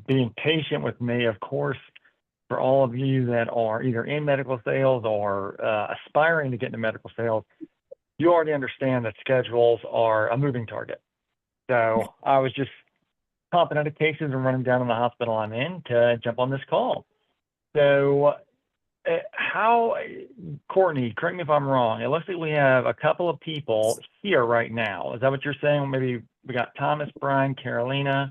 being patient with me. Of course, for all of you that are either in medical sales or aspiring to get into medical sales, you already understand that schedules are a moving target. So I was just popping out of cases and running down to the hospital I'm in to jump on this call. So Courtney, correct me if I'm wrong, it looks like we have a couple of people here right now. Is that what you're saying? Maybe we got Thomas, Brian, Carolina.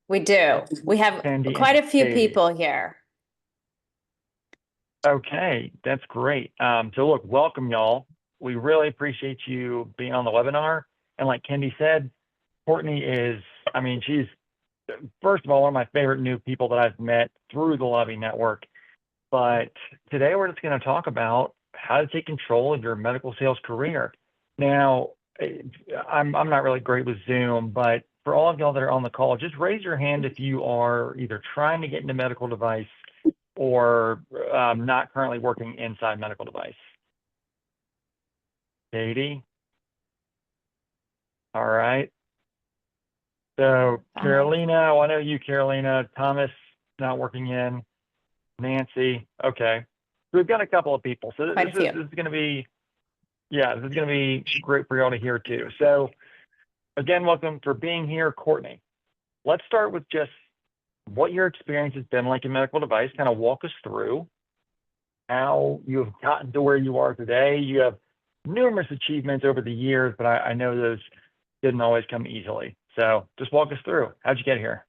We do. We have Sandy, quite a few Katie. people here. Okay, that's great. So look, welcome y'all. We really appreciate you being on the webinar. And like Kendi said, Courtney is, I mean, she's, first of all, one of my favorite new people that I've met through the Lobby Network. But today we're just going to talk about how to take control of your medical sales career. Now, I'm not really great with Zoom, but for all of y'all that are on the call, just raise your hand if you are either trying to get into medical device or not currently working inside medical device. Katie? All right. So Carolina, well, I know you, Carolina. Thomas, not working in. Nancy, okay. So we've got a couple of people. So this is going to be, this is going to be great for y'all to hear too. So again, welcome for being here, Courtney. Let's start with just what your experience has been like in medical device. Kind of walk us through how you have gotten to where you are today. You have numerous achievements over the years, but I know those didn't always come easily. So just walk us through. How'd you get here?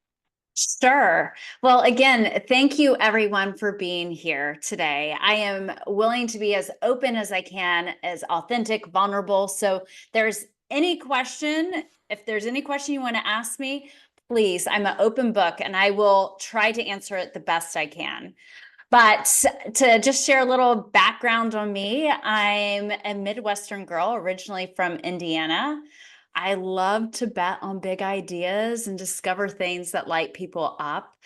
Sure. Well, again, thank you everyone for being here today. I am willing to be as open as I can, as authentic, vulnerable. So if there's any question you want to ask me, please, I'm an open book and I will try to answer it the best I can. But to just share a little background on me, I'm a Midwestern girl, originally from Indiana. I love to bet on big ideas and discover things that light people up.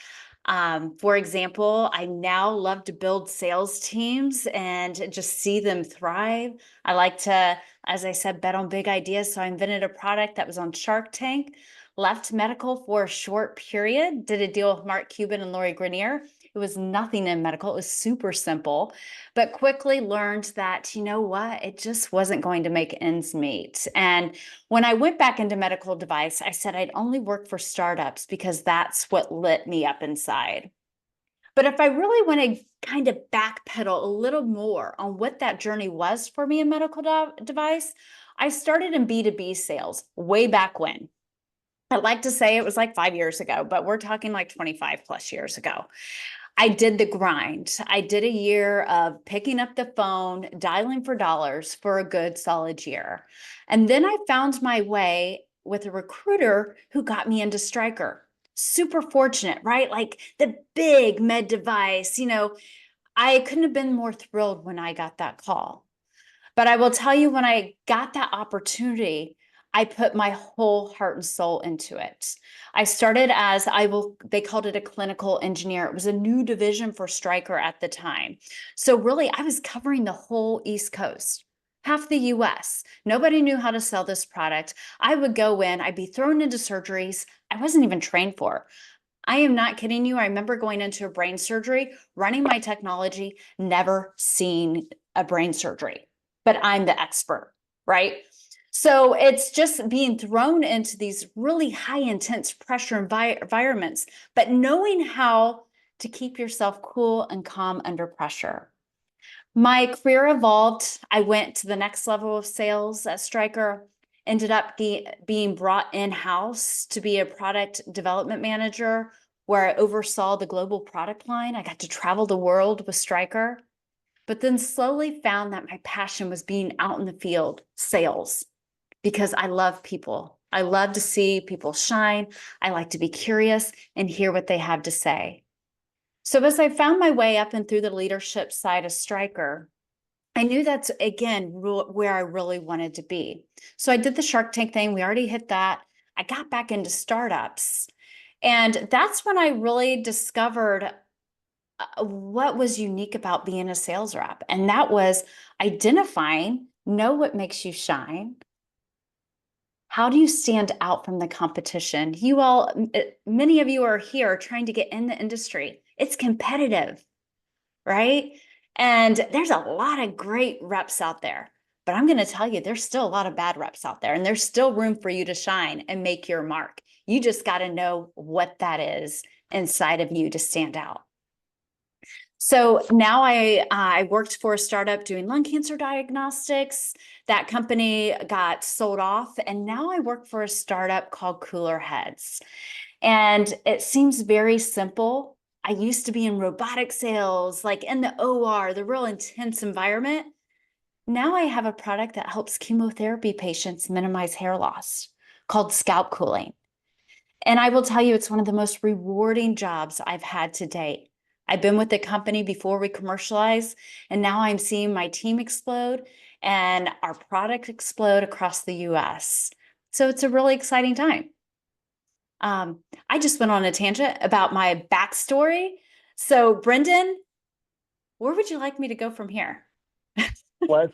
For example, I now love to build sales teams and just see them thrive. I like to, as I said, bet on big ideas. So I invented a product that was on Shark Tank, left medical for a short period, did a deal with Mark Cuban and Lori Grenier. It was nothing in medical. It was super simple, but quickly learned that, you know what, it just wasn't going to make ends meet. And when I went back into medical device, I said I'd only work for startups because that's what lit me up inside. But if I really want to kind of backpedal a little more on what that journey was for me in medical device, I started in B2B sales way back when. I'd like to say it was like 5 years ago, but we're talking like 25 plus years ago. I did the grind. I did a year of picking up the phone, dialing for dollars for a good solid year. And then I found my way with a recruiter who got me into Stryker. Super fortunate, right? Like the big med device, I couldn't have been more thrilled when I got that call. But I will tell you, when I got that opportunity, I put my whole heart and soul into it. I started as they called it a clinical engineer. It was a new division for Stryker at the time. So really, I was covering the whole East Coast, half the US. Nobody knew how to sell this product. I would go in, I'd be thrown into surgeries I wasn't even trained for. I am not kidding you. I remember going into a brain surgery, running my technology, never seen a brain surgery, but I'm the expert, right? So it's just being thrown into these really high intense pressure environments, but knowing how to keep yourself cool and calm under pressure. My career evolved. I went to the next level of sales at Stryker, ended up being brought in-house to be a product development manager, where I oversaw the global product line. I got to travel the world with Stryker, but then slowly found that my passion was being out in the field, sales. Because I love people. I love to see people shine. I like to be curious and hear what they have to say. So as I found my way up and through the leadership side of Stryker, I knew that's, again, where I really wanted to be. So I did the Shark Tank thing. We already hit that. I got back into startups. And that's when I really discovered what was unique about being a sales rep. And that was identifying, know what makes you shine, How do you stand out from the competition? You all, many of you are here trying to get in the industry. It's competitive, right? And there's a lot of great reps out there. But I'm going to tell you, there's still a lot of bad reps out there, and there's still room for you to shine and make your mark. You just got to know what that is inside of you to stand out. So now I worked for a startup doing lung cancer diagnostics. That company got sold off, and now I work for a startup called Cooler Heads. And it seems very simple. I used to be in robotic sales, like in the OR, the real intense environment. Now I have a product that helps chemotherapy patients minimize hair loss called scalp cooling. And I will tell you, it's one of the most rewarding jobs I've had to date. I've been with the company before we commercialized, and now I'm seeing my team explode and our product explode across the US. So it's a really exciting time. I just went on a tangent about my backstory. So Brendan, where would you like me to go from here? Let's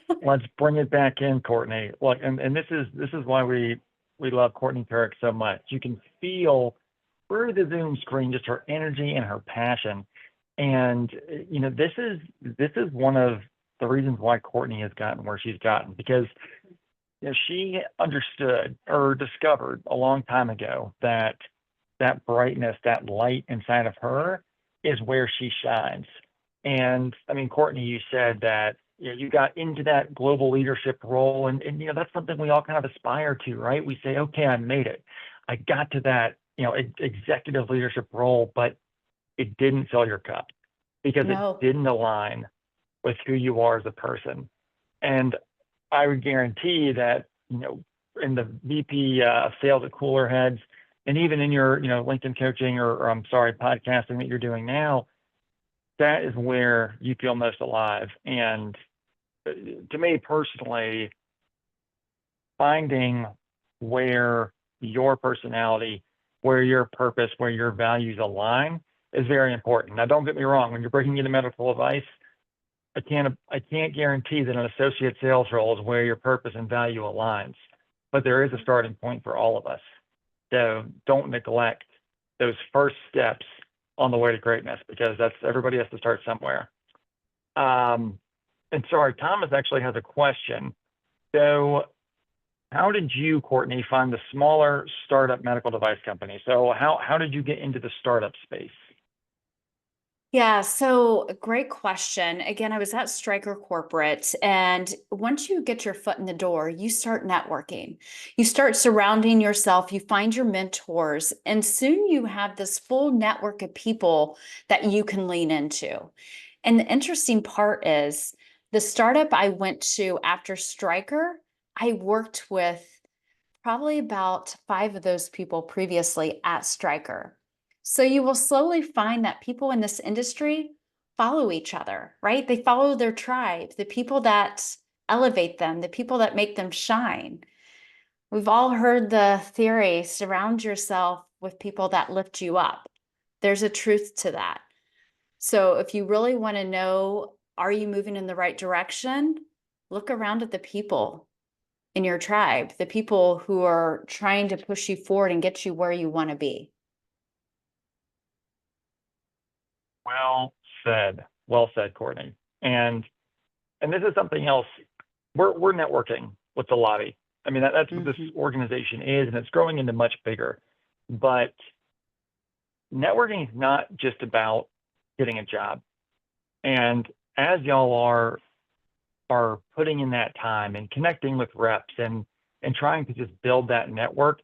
bring it back in, Courtney. Look, and this is why we love Courtney Turek so much. You can feel through the Zoom screen just her energy and her passion. And this is one of the reasons why Courtney has gotten where she's gotten, because she understood or discovered a long time ago that brightness, that light inside of her is where she shines. And I mean, Courtney, you said that you got into that global leadership role, and that's something we all kind of aspire to, right? We say, okay, I made it. I got to that, executive leadership role, but it didn't fill your cup because it didn't align with who you are as a person. And I would guarantee that, in the VP of sales at Cooler Heads, and even in your, LinkedIn coaching or I'm sorry, podcasting that you're doing now, that is where you feel most alive. And to me personally, finding where your personality, where your purpose, where your values align is very important. Now, don't get me wrong. When you're breaking into medical advice, I can't guarantee that an associate sales role is where your purpose and value aligns, but there is a starting point for all of us. So don't neglect those first steps on the way to greatness, because everybody has to start somewhere. And sorry, Thomas actually has a question. So how did you, Courtney, find the smaller startup medical device company? So how did you get into the startup space? Yeah, so great question. Again, I was at Stryker Corporate, and once you get your foot in the door, you start networking. You start surrounding yourself, you find your mentors, and soon you have this full network of people that you can lean into. And the interesting part is the startup I went to after Stryker, I worked with probably about 5 of those people previously at Stryker. So you will slowly find that people in this industry follow each other, right? They follow their tribe, the people that elevate them, the people that make them shine. We've all heard the theory, surround yourself with people that lift you up. There's a truth to that. So if you really want to know, are you moving in the right direction? Look around at the people in your tribe, the people who are trying to push you forward and get you where you want to be. Well said, Courtney. And this is something else. We're networking with the lobby. I mean, that's what this organization is, and it's growing into much bigger. But networking is not just about getting a job. And as y'all are putting in that time and connecting with reps and trying to just build that network,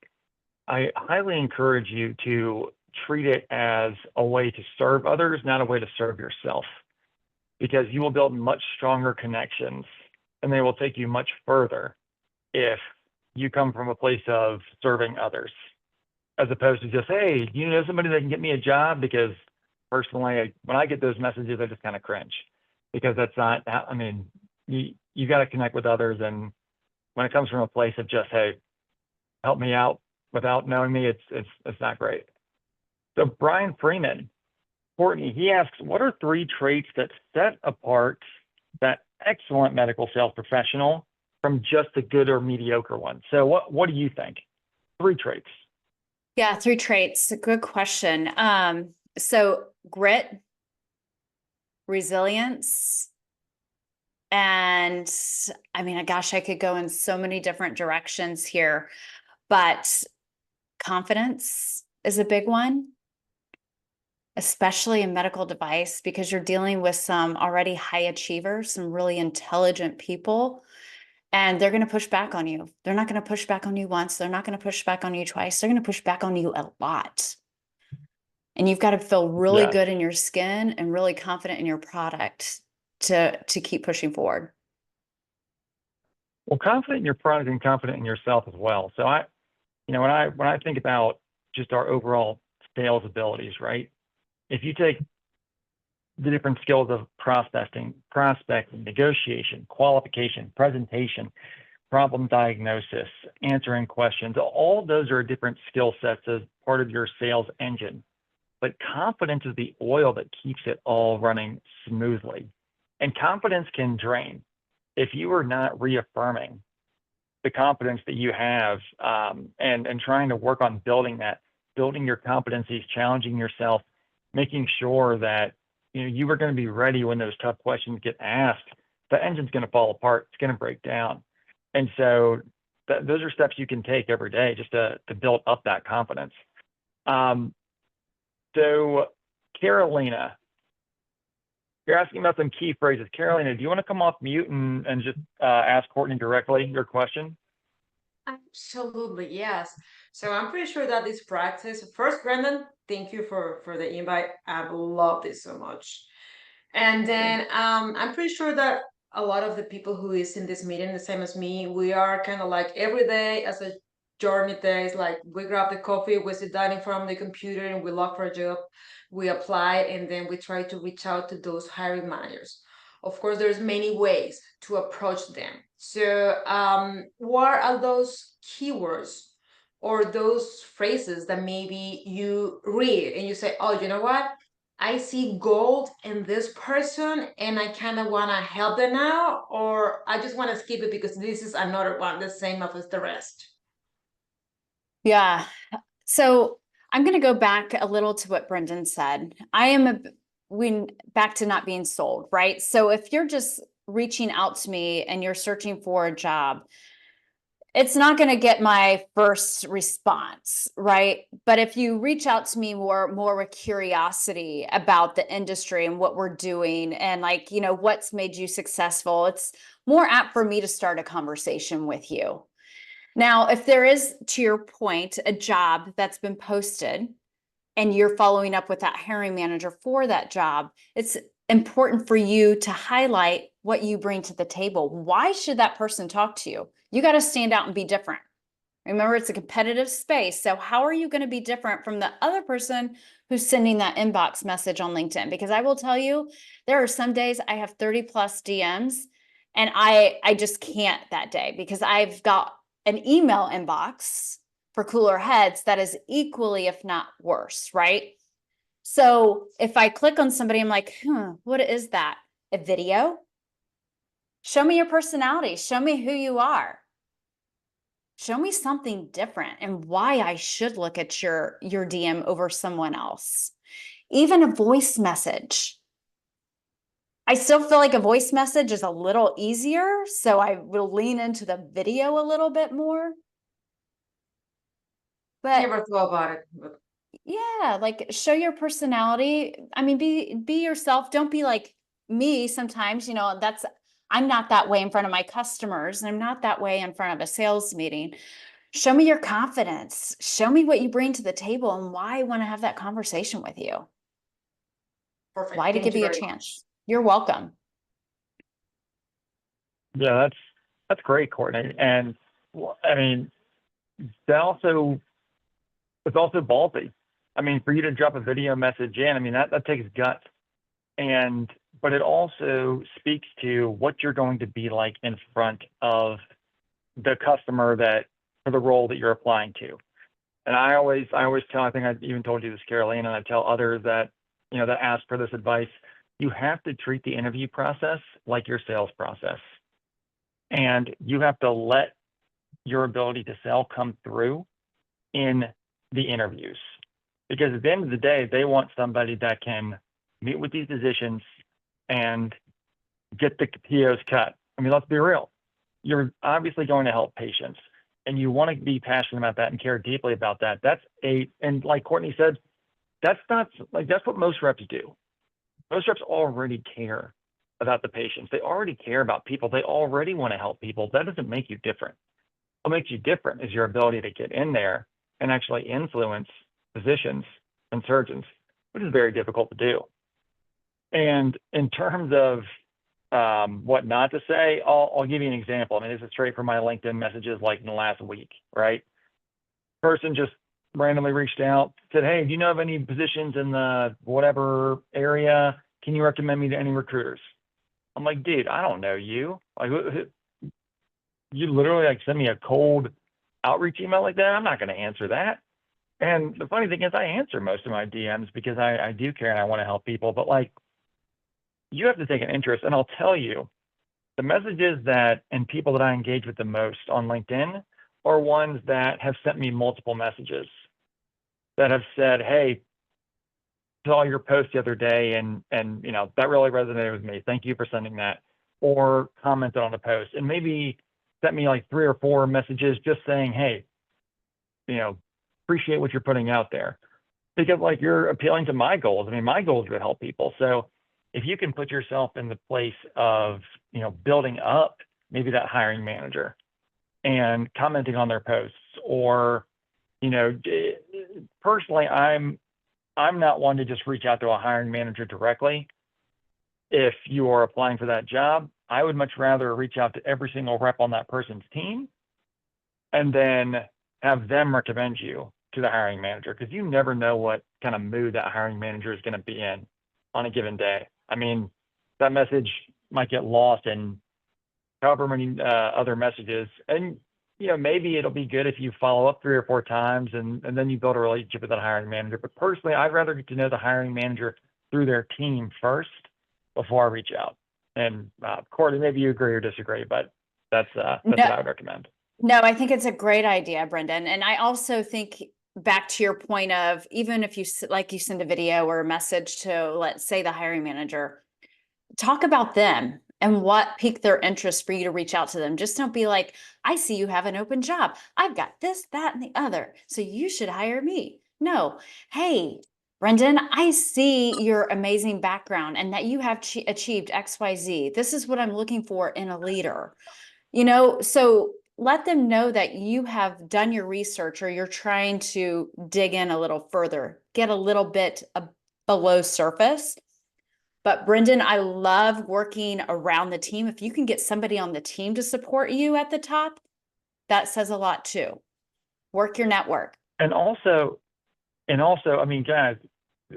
I highly encourage you to treat it as a way to serve others, not a way to serve yourself, because you will build much stronger connections and they will take you much further if you come from a place of serving others, as opposed to just, hey, you know somebody that can get me a job? Because personally, when I get those messages, I just kind of cringe, because that's not, I mean, you got to connect with others. And when it comes from a place of just, hey, help me out without knowing me, it's not great. So Brian Freeman, Courtney, he asks, what are 3 traits that set apart that excellent medical sales professional from just a good or mediocre one. So what do you think? 3 traits. Yeah, 3 traits. Good question. So grit, resilience, and I mean, gosh, I could go in so many different directions here, but confidence is a big one, especially in medical device, because you're dealing with some already high achievers, some really intelligent people, and they're going to push back on you. They're not going to push back on you once. They're not going to push back on you twice. They're going to push back on you a lot. And you've got to feel really Yes. good in your skin and really confident in your product to keep pushing forward. Well, confident in your product and confident in yourself as well. So when I think about just our overall sales abilities, right? If you take the different skills of prospecting, negotiation, qualification, presentation, problem diagnosis, answering questions, all those are different skill sets as part of your sales engine. But confidence is the oil that keeps it all running smoothly. And confidence can drain if you are not reaffirming the confidence that you have, and trying to work on building your competencies, challenging yourself, making sure that you are going to be ready when those tough questions get asked. The engine's going to fall apart. It's going to break down. And so those are steps you can take every day just to build up that confidence. So Carolina, you're asking about some key phrases. Carolina, do you want to come off mute and just ask Courtney directly your question? Absolutely, yes. So I'm pretty sure that this practice, first, Brendan, thank you for the invite. I love this so much. And then I'm pretty sure that a lot of the people who is in this meeting, the same as me, we are kind of like every day as a journey days, like we grab the coffee, we sit down in front of the computer and we look for a job, we apply, and then we try to reach out to those hiring managers. Of course, there's many ways to approach them. So what are those keywords or those phrases that maybe you read and you say, oh, you know what? I see gold in this person and I kind of want to help them now, or I just want to skip it because this is another one, the same as the rest. Yeah. So I'm going to go back a little to what Brendan said. Back to not being sold, right? So if you're just reaching out to me and you're searching for a job, it's not going to get my first response, right? But if you reach out to me more with curiosity about the industry and what we're doing and what's made you successful, it's more apt for me to start a conversation with you. Now, if there is, to your point, a job that's been posted and you're following up with that hiring manager for that job, it's important for you to highlight what you bring to the table. Why should that person talk to you? You got to stand out and be different. Remember, it's a competitive space. So how are you going to be different from the other person who's sending that inbox message on LinkedIn? Because I will tell you, there are some days I have 30 plus DMs and I just can't that day because I've got an email inbox for cooler heads that is equally, if not worse, right? So if I click on somebody, I'm like, what is that? A video? Show me your personality. Show me who you are. Show me something different and why I should look at your DM over someone else. Even a voice message. I still feel like a voice message is a little easier, so I will lean into the video a little bit more. But never thought about it. But yeah, show your personality. I mean, be yourself. Don't be like me sometimes, I'm not that way in front of my customers, and I'm not that way in front of a sales meeting. Show me your confidence. Show me what you bring to the table and why I want to have that conversation with you. perfect. Why to Thank give you you a very chance. much. You're welcome. Yeah, that's great, Courtney. And I mean, it's also ballsy. I mean, for you to drop a video message in, I mean, that takes guts. But it also speaks to what you're going to be like in front of the customer for the role that you're applying to. And I always tell, I think I even told you this, Carolina, and I tell others that ask for this advice, you have to treat the interview process like your sales process. And you have to let your ability to sell come through in the interviews. Because at the end of the day, they want somebody that can meet with these physicians and get the POs cut. I mean, let's be real. You're obviously going to help patients, and you want to be passionate about that and care deeply about that. And like Courtney said, that's what most reps do. Most reps already care about the patients. They already care about people. They already want to help people. That doesn't make you different. What makes you different is your ability to get in there and actually influence physicians and surgeons, which is very difficult to do. And in terms of what not to say, I'll give you an example. I mean, this is straight from my LinkedIn messages like in the last week, right? Person just randomly reached out, said, hey, do you know of any positions in the whatever area? Can you recommend me to any recruiters? I'm like, dude, I don't know you. Like, you literally like send me a cold outreach email like that? I'm not going to answer that. And the funny thing is I answer most of my DMs because I do care and I want to help people, but like, you have to take an interest. And I'll tell you, the messages and people that I engage with the most on LinkedIn are ones that have sent me multiple messages that have said, hey, saw your post the other day and that really resonated with me. Thank you for sending that. Or commented on a post and maybe sent me like 3 or 4 messages just saying, hey, appreciate what you're putting out there. Because like you're appealing to my goals. I mean, my goals are to help people. So if you can put yourself in the place of, building up maybe that hiring manager and commenting on their posts or, personally, I'm not one to just reach out to a hiring manager directly. If you are applying for that job, I would much rather reach out to every single rep on that person's team and then have them recommend you to the hiring manager, because you never know what kind of mood that hiring manager is going to be in on a given day. I mean, that message might get lost in however many other messages. And, maybe it'll be good if you follow up 3 or 4 times and then you build a relationship with that hiring manager. But personally, I'd rather get to know the hiring manager through their team first before I reach out. And Courtney, maybe you agree or disagree, but that's what I would recommend. No, I think it's a great idea, Brendan. And I also think back to your point of, even if you send a video or a message to, let's say, the hiring manager, talk about them and what piqued their interest for you to reach out to them. Just don't be like, I see you have an open job. I've got this, that, and the other, so you should hire me. No. Hey, Brendan, I see your amazing background and that you have achieved XYZ. This is what I'm looking for in a leader. So let them know that you have done your research or you're trying to dig in a little further, get a little bit below surface. But Brendan, I love working around the team. If you can get somebody on the team to support you at the top, that says a lot too. Work your network. And also, I mean, guys,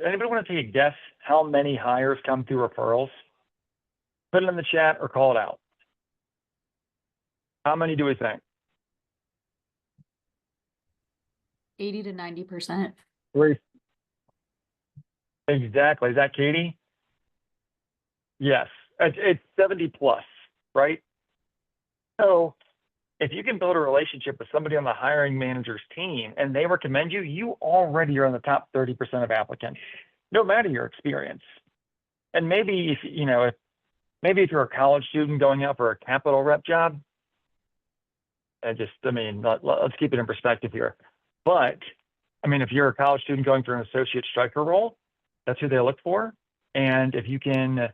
anybody want to take a guess how many hires come through referrals? Put it in the chat or call it out. How many do we think? 80 to 90%. Exactly. Is that Katie? Yes. It's 70 plus, right? So if you can build a relationship with somebody on the hiring manager's team and they recommend you, you already are in the top 30% of applicants, no matter your experience. And maybe if you're a college student going out for a capital rep job, let's keep it in perspective here. But I mean, if you're a college student going for an associate Stryker role, that's who they look for. And if you can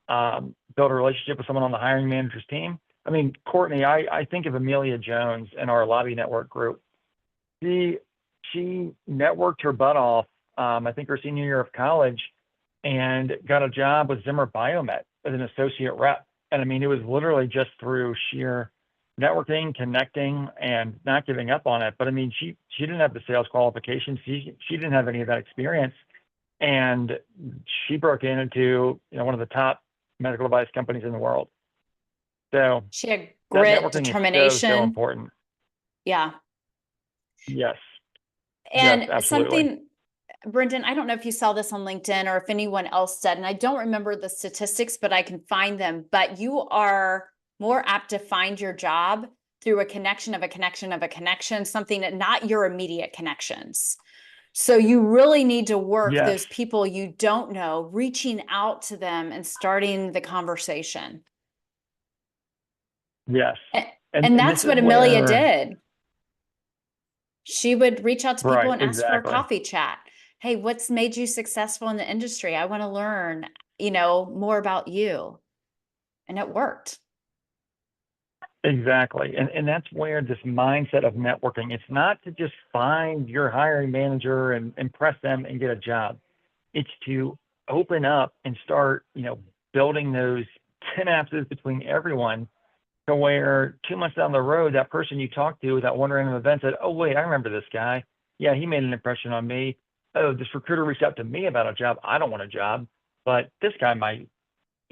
build a relationship with someone on the hiring manager's team. I mean, Courtney, I think of Amelia Jones in our lobby network group. She networked her butt off, I think her senior year of college, and got a job with Zimmer Biomet as an associate rep. And I mean, it was literally just through sheer networking, connecting, and not giving up on it. But I mean, she didn't have the sales qualifications. She didn't have any of that experience. And she broke into one of the top medical device companies in the world. So she had grit, determination. So important. Yeah. Yes. And yes, absolutely. something, Brendan, I don't know if you saw this on LinkedIn or if anyone else said, and I don't remember the statistics, but I can find them. But you are more apt to find your job through a connection of a connection of a connection, something that not your immediate connections. So you really need to work Yes. those people you don't know, reaching out to them and starting the conversation. Yes. And that's this what is Amelia where, did. She would reach out to people right, and ask for a exactly. coffee chat. Hey, what's made you successful in the industry? I want to learn, you know, more about you. And it worked. Exactly. And that's where this mindset of networking, it's not to just find your hiring manager and impress them and get a job. It's to open up and start, building those synapses between everyone to where 2 months down the road, that person you talked to, that one random event said, oh, wait, I remember this guy. Yeah, he made an impression on me. Oh, this recruiter reached out to me about a job. I don't want a job, but this guy might,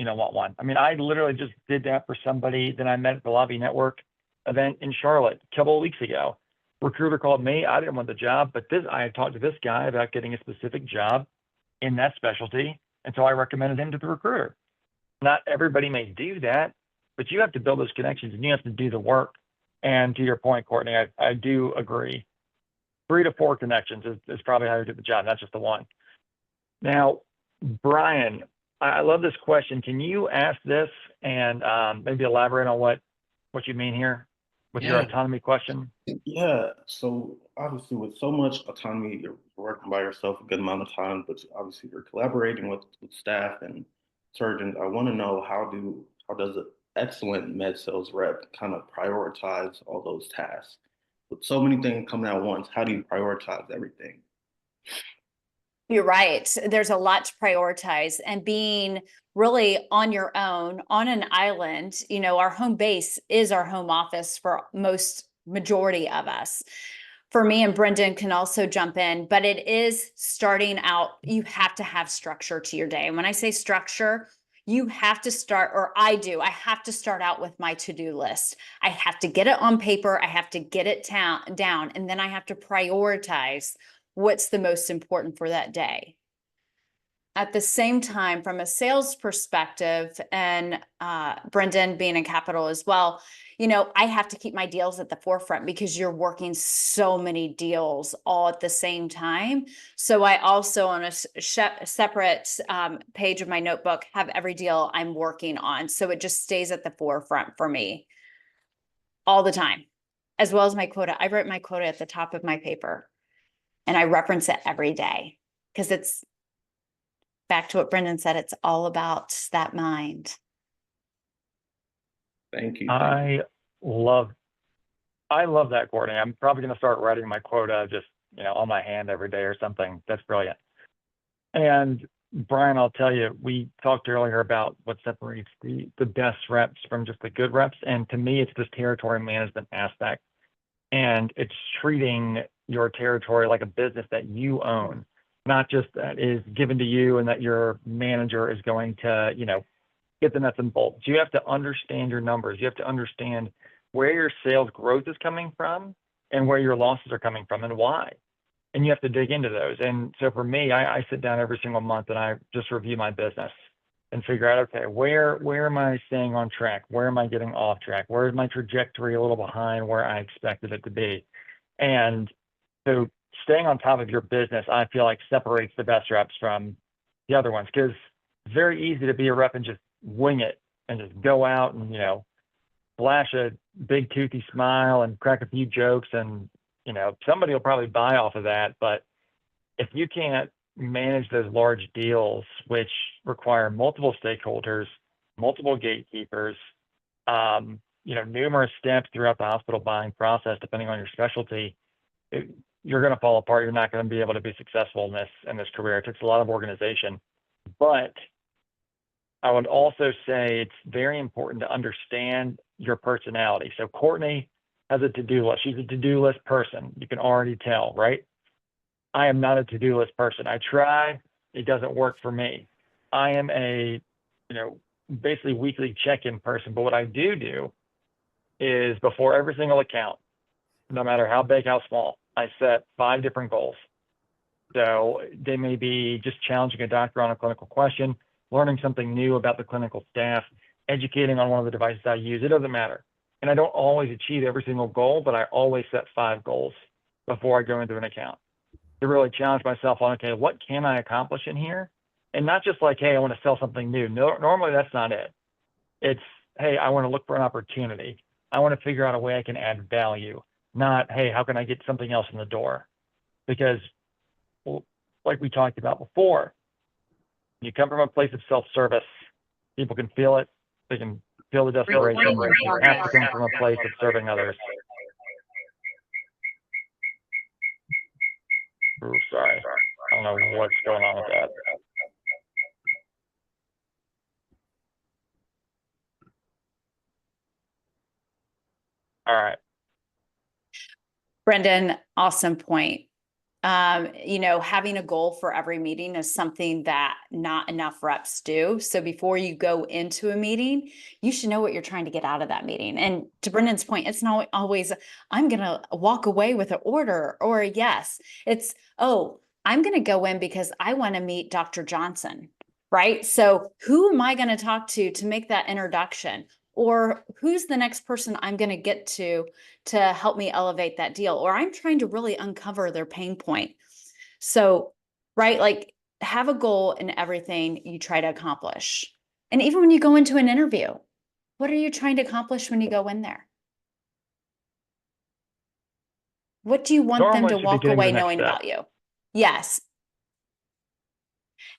want one. I mean, I literally just did that for somebody that I met at the Lobby Network event in Charlotte a couple of weeks ago. Recruiter called me. I didn't want the job, but I had talked to this guy about getting a specific job in that specialty. And so I recommended him to the recruiter. Not everybody may do that, but you have to build those connections and you have to do the work. And to your point, Courtney, I do agree. 3 to 4 connections is probably how you get the job, not just the one. Now, Brian, I love this question. Can you ask this and maybe elaborate on what you mean here with your autonomy question? Yeah. So obviously, with so much autonomy, you're working by yourself a good amount of time, but obviously you're collaborating with staff and surgeons. I want to know how does an excellent med sales rep kind of prioritize all those tasks? With so many things coming at once, how do you prioritize everything? You're right. There's a lot to prioritize, and being really on your own on an island, our home base is our home office for most majority of us. For me, and Brendan can also jump in, but it is starting out, you have to have structure to your day. And when I say structure, you have to start, or I have to start out with my to-do list. I have to get it on paper. I have to get it down, and then I have to prioritize what's the most important for that day. At the same time, from a sales perspective, and Brendan being in capital as well, I have to keep my deals at the forefront because you're working so many deals all at the same time. So I also, on a separate page of my notebook, have every deal I'm working on. So it just stays at the forefront for me all the time, as well as my quota. I write my quota at the top of my paper. And I reference it every day because it's back to what Brendan said. It's all about that mind. Thank you. I love that, Courtney. I'm probably going to start writing my quota just, on my hand every day or something. That's brilliant. And Brian, I'll tell you, we talked earlier about what separates the best reps from just the good reps. And to me, it's this territory management aspect. And it's treating your territory like a business that you own, not just that is given to you and that your manager is going to, get the nuts and bolts. You have to understand your numbers. You have to understand where your sales growth is coming from and where your losses are coming from and why. And you have to dig into those. And so for me, I sit down every single month and I just review my business and figure out, okay, where am I staying on track? Where am I getting off track? Where is my trajectory a little behind where I expected it to be? And so staying on top of your business, I feel like separates the best reps from the other ones, because it's very easy to be a rep and just wing it and just go out and, flash a big toothy smile and crack a few jokes and, somebody will probably buy off of that. But if you can't manage those large deals, which require multiple stakeholders, multiple gatekeepers, numerous steps throughout the hospital buying process, depending on your specialty, you're going to fall apart. You're not going to be able to be successful in this career. It takes a lot of organization. But I would also say it's very important to understand your personality. So Courtney has a to-do list. She's a to-do list person. You can already tell, right? I am not a to-do list person. I try, it doesn't work for me. I am a, basically weekly check-in person. But what I do is before every single account, no matter how big, how small, I set 5 different goals. So they may be just challenging a doctor on a clinical question, learning something new about the clinical staff, educating on one of the devices I use. It doesn't matter. And I don't always achieve every single goal, but I always set 5 goals before I go into an account to really challenge myself on, okay, what can I accomplish in here? And not just like, hey, I want to sell something new. No, normally that's not it. It's, hey, I want to look for an opportunity. I want to figure out a way I can add value, not, hey, how can I get something else in the door? Because, well, like we talked about before, you come from a place of self-service. People can feel it. They can feel the desperation. You have to come from a place of serving others. Ooh, sorry. I don't know what's going on with that. All right. Brendan, awesome point. Having a goal for every meeting is something that not enough reps do. So before you go into a meeting, you should know what you're trying to get out of that meeting. And to Brendan's point, it's not always, I'm going to walk away with an order or a yes. It's, oh, I'm going to go in because I want to meet Dr. Johnson, right? So who am I going to talk to make that introduction? Or who's the next person I'm going to get to help me elevate that deal? Or I'm trying to really uncover their pain point. So, right, like have a goal in everything you try to accomplish. And even when you go into an interview, what are you trying to accomplish when you go in there? What do you want them to walk away knowing about you? Yes.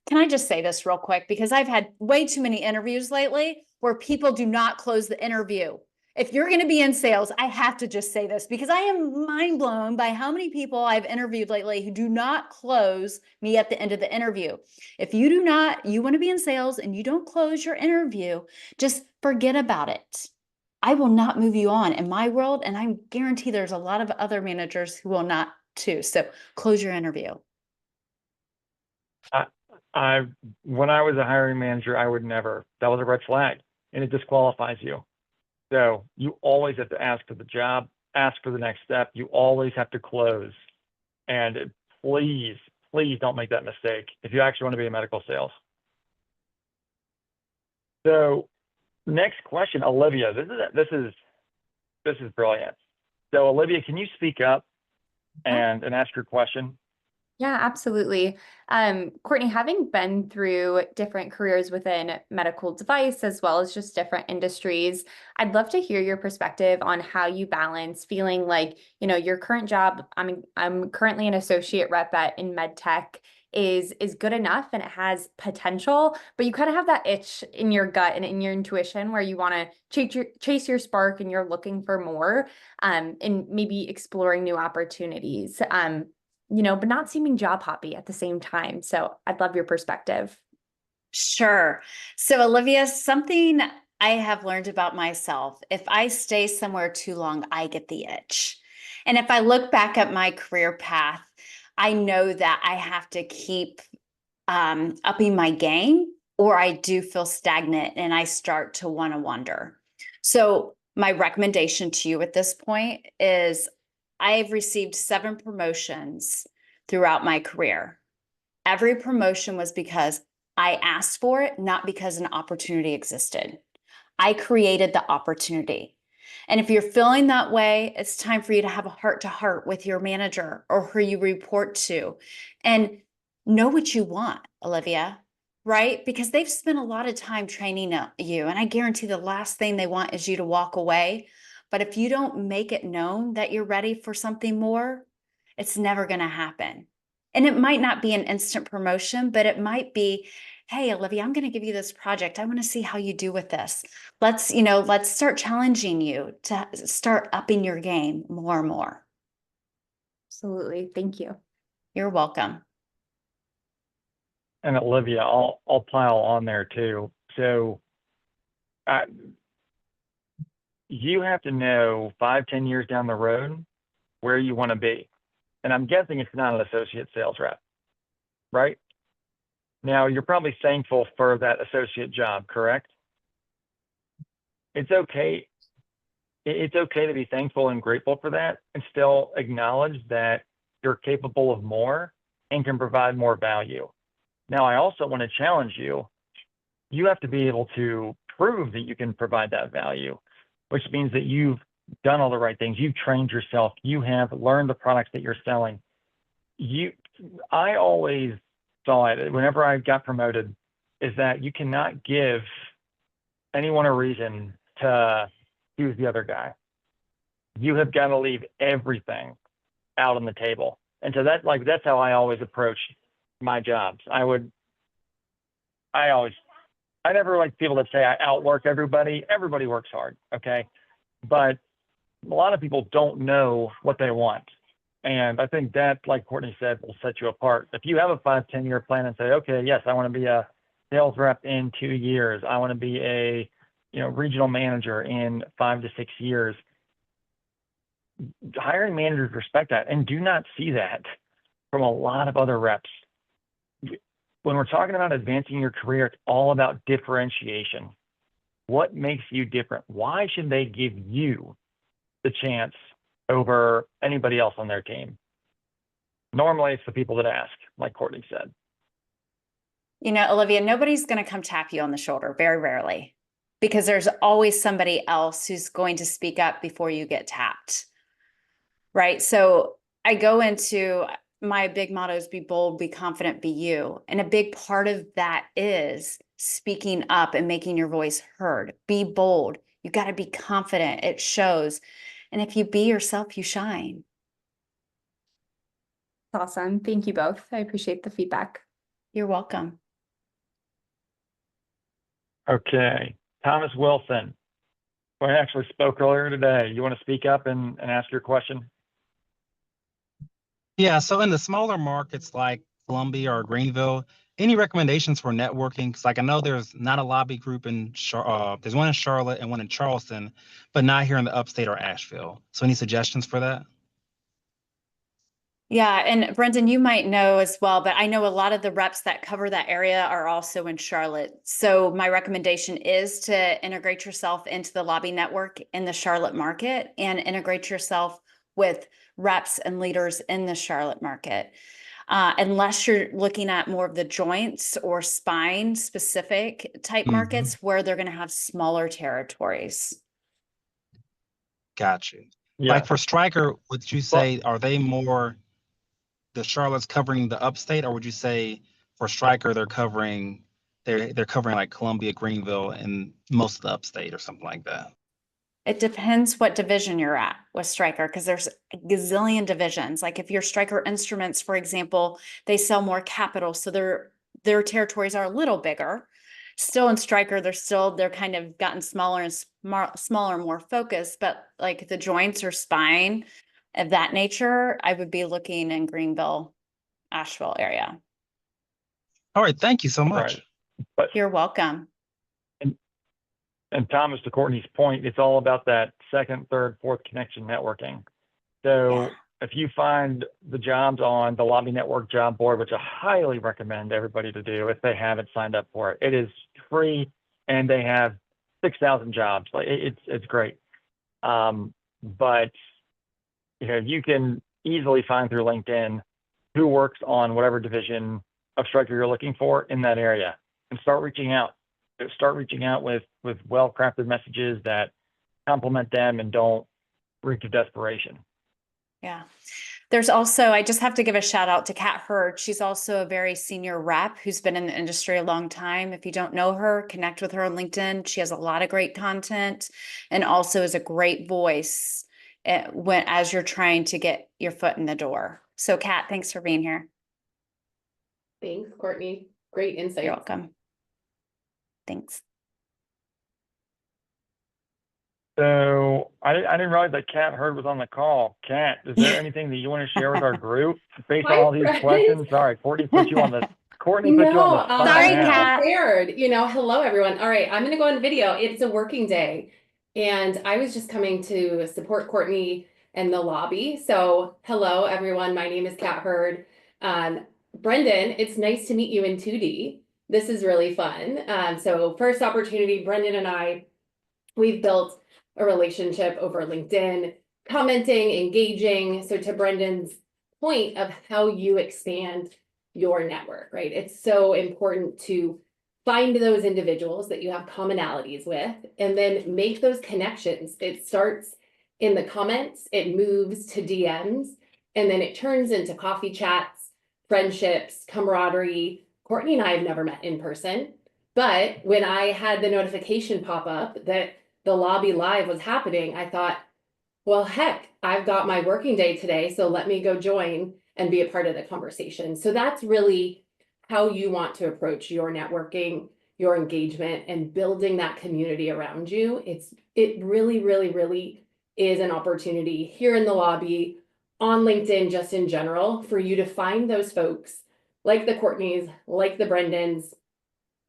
Can I just say this real quick? Because I've had way too many interviews lately where people do not close the interview. If you're going to be in sales, I have to just say this because I am mind blown by how many people I've interviewed lately who do not close me at the end of the interview. If you want to be in sales and you don't close your interview, just forget about it. I will not move you on in my world. And I guarantee there's a lot of other managers who will not too. So close your interview. When I was a hiring manager, I would never. That was a red flag, and it disqualifies you. So you always have to ask for the job, ask for the next step. You always have to close. And please, please don't make that mistake if you actually want to be in medical sales. So next question, Olivia. This is brilliant. So Olivia, can you speak up and ask your question? Yeah, absolutely. Courtney, having been through different careers within medical device as well as just different industries, I'd love to hear your perspective on how you balance feeling like, your current job, I'm currently an associate rep in med tech is good enough and it has potential, but you kind of have that itch in your gut and in your intuition where you want to chase your spark and you're looking for more, and maybe exploring new opportunities. But not seeming job hoppy at the same time. So I'd love your perspective. Sure. So Olivia, something I have learned about myself, if I stay somewhere too long, I get the itch. And if I look back at my career path, I know that I have to keep upping my game or I do feel stagnant and I start to want to wonder. So my recommendation to you at this point is I've received 7 promotions throughout my career. Every promotion was because I asked for it, not because an opportunity existed. I created the opportunity. And if you're feeling that way, it's time for you to have a heart-to-heart with your manager or who you report to and know what you want, Olivia, right? Because they've spent a lot of time training you. And I guarantee the last thing they want is you to walk away. But if you don't make it known that you're ready for something more, it's never going to happen. And it might not be an instant promotion, but it might be, hey, Olivia, I'm going to give you this project. I want to see how you do with this. Let's start challenging you to start upping your game more and more. Absolutely. Thank you. You're welcome. And Olivia, I'll pile on there too. So you have to know 5-10 years down the road where you want to be. And I'm guessing it's not an associate sales rep, right? Now, you're probably thankful for that associate job, correct? It's okay. It's okay to be thankful and grateful for that and still acknowledge that you're capable of more and can provide more value. Now, I also want to challenge you. You have to be able to prove that you can provide that value, which means that you've done all the right things. You've trained yourself. You have learned the products that you're selling. I always saw it whenever I got promoted, is that you cannot give anyone a reason to choose the other guy. You have got to leave everything out on the table. And so that's how I always approached my jobs. I never like people that say I outwork everybody. Everybody works hard, okay? But a lot of people don't know what they want. And I think that, like Courtney said, will set you apart. If you have a 5-10 year plan and say, okay, yes, I want to be a sales rep in 2 years. I want to be a regional manager in 5 to 6 years. Hiring managers respect that and do not see that from a lot of other reps. When we're talking about advancing your career, it's all about differentiation. What makes you different? Why should they give you the chance over anybody else on their team? Normally, it's the people that ask, like Courtney said. Olivia, nobody's going to come tap you on the shoulder, very rarely, because there's always somebody else who's going to speak up before you get tapped. Right? So I go into my big motto is be bold, be confident, be you. And a big part of that is speaking up and making your voice heard. Be bold. You got to be confident. It shows. And if you be yourself, you shine. Awesome. Thank you both. I appreciate the feedback. You're welcome. Okay. Thomas Wilson, who I actually spoke earlier today. You want to speak up and ask your question? Yeah, so in the smaller markets like Columbia or Greenville, any recommendations for networking? Because I know there's not a lobby group there's one in Charlotte and one in Charleston, but not here in the upstate or Asheville. So any suggestions for that? Yeah, and Brendan, you might know as well, but I know a lot of the reps that cover that area are also in Charlotte. So my recommendation is to integrate yourself into the lobby network in the Charlotte market and integrate yourself with reps and leaders in the Charlotte market. Unless you're looking at more of the joints or spine specific type markets where they're going to have smaller territories. Got you. Yeah. Like for Stryker, would you say, are they more the Charlotte's covering the upstate, or would you say for Stryker they're covering like Columbia, Greenville, and most of the upstate or something like that? It depends what division you're at with Stryker, because there's a gazillion divisions. Like if you're Stryker Instruments, for example, they sell more capital, so their territories are a little bigger. Still in Stryker, they're kind of gotten smaller and smaller, more focused. But like the joints or spine of that nature, I would be looking in Greenville, Asheville area. All right, thank you so much. Right. But You're welcome. And Thomas, to Courtney's point, it's all about that second, third, fourth connection networking. So if you find the jobs on the Lobby Network job board, which I highly recommend everybody to do if they haven't signed up for it, it is free and they have 6,000 jobs. Like it's great. But you can easily find through LinkedIn who works on whatever division of Stryker you're looking for in that area and start reaching out. Start reaching out with well-crafted messages that complement them and don't reek of desperation. Yeah. There's also, I just have to give a shout out to Kat Hurd. She's also a very senior rep who's been in the industry a long time. If you don't know her, connect with her on LinkedIn. She has a lot of great content and also is a great voice as you're trying to get your foot in the door. So Kat, thanks for being here. Thanks, Courtney. Great insight. You're welcome. Thanks. So I didn't realize that Kat Hurd was on the call. Kat, is there anything that you want to share with our group based on all these questions? Sorry, Courtney put you on the spot. Sorry, Kat. Prepared. Hello everyone. All right, I'm gonna go on video. It's a working day, and I was just coming to support Courtney and the lobby. So hello everyone. My name is Kat Hurd. Brendan, it's nice to meet you in 2D. This is really fun. So first opportunity, Brendan and I, we've built a relationship over LinkedIn, commenting, engaging. So to Brendan's point of how you expand your network, right? It's so important to find those individuals that you have commonalities with, and then make those connections. It starts in the comments, it moves to DMs, and then it turns into coffee chats, friendships, camaraderie. Courtney and I have never met in person, but when I had the notification pop up that the Lobby Live was happening, I thought, well, heck, I've got my working day today, so let me go join and be a part of the conversation. So that's really how you want to approach your networking, your engagement, and building that community around you. It really, really, really is an opportunity here in the lobby, on LinkedIn, just in general, for you to find those folks like the Courtneys, like the Brendans,